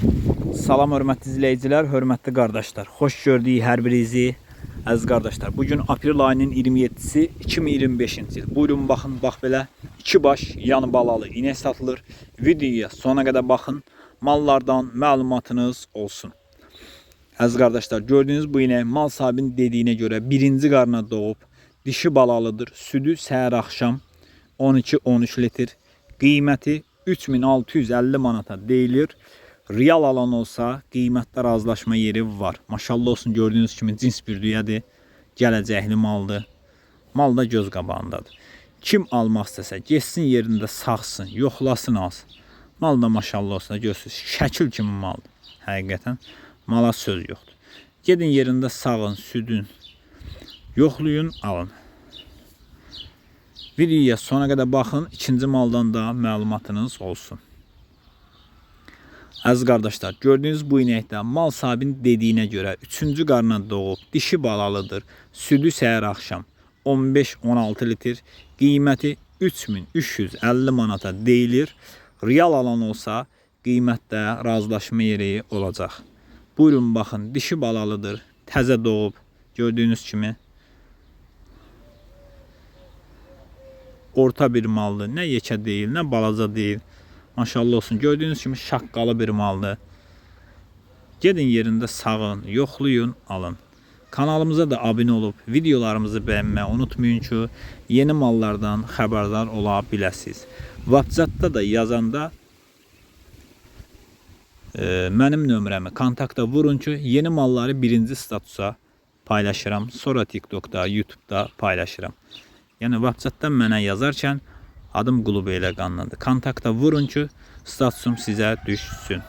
Salam hörmətli izləyicilər, hörmətli qardaşlar. Xoş gördük hər birinizi, əziz qardaşlar. Bugün aprel ayının 27-si 2025-ci il. Buyurun baxın, bax belə 2 baş yanı balalı inək satılır. Videoya sona qədər baxın, mallardan məlumatınız olsun. Əziz qardaşlar, gördüyünüz bu inək mal sahibinin dediyinə görə birinci qarına doğub, dişi balalıdır. Südü səhər axşam 12-13 litr. Qiyməti 3650 manata deyilir. Real alan olsa qiymətdə razılaşma yeri var. Maşallah olsun, gördüyünüz kimi cins bir düyədir. Gələcəkli maldır. Mal da göz qabağındadır. Kim almaq istəsə getsin yerində saxsın, yoxlasın alsın. Mal da maşallah olsun, görsünüz, şəkil kimi maldır. Həqiqətən mala söz yoxdur. Gedin yerində sağın, südün, yoxlayın, alın. Videoya sona qədər baxın, ikinci maldan da məlumatınız olsun. Əziz qardaşlar, gördüyünüz bu inəkdə mal sahibinin dediyinə görə 3-cü qarına doğub, dişi balalıdır. Südü səhər axşam 15-16 litr. Qiyməti 3350 manata deyilir. Real alan olsa qiymətdə razılaşma yeri olacaq. Buyurun baxın, dişi balalıdır. Təzə doğub, gördüyünüz kimi. Orta bir maldır. Nə yekə deyil, nə balaca deyil. Maşallah olsun, gördüyünüz kimi şaqqalı bir maldır. Gedin yerində sağın, yoxlayın, alın. Kanalımıza da abunə olub, videolarımızı bəyənməyi unutmayın ki, yeni mallardan xəbərdar ola biləsiniz. WhatsApp'da da yazanda mənim nömrəmi kontakta vurun ki, yeni malları birinci statusa paylaşıram. Sonra TikTok'da, YouTube'da paylaşıram. Yəni WhatsApp'dan mənə yazarkən adım Qulubeylə qanlandı. Kontakta vurun ki, statusum sizə düşsün.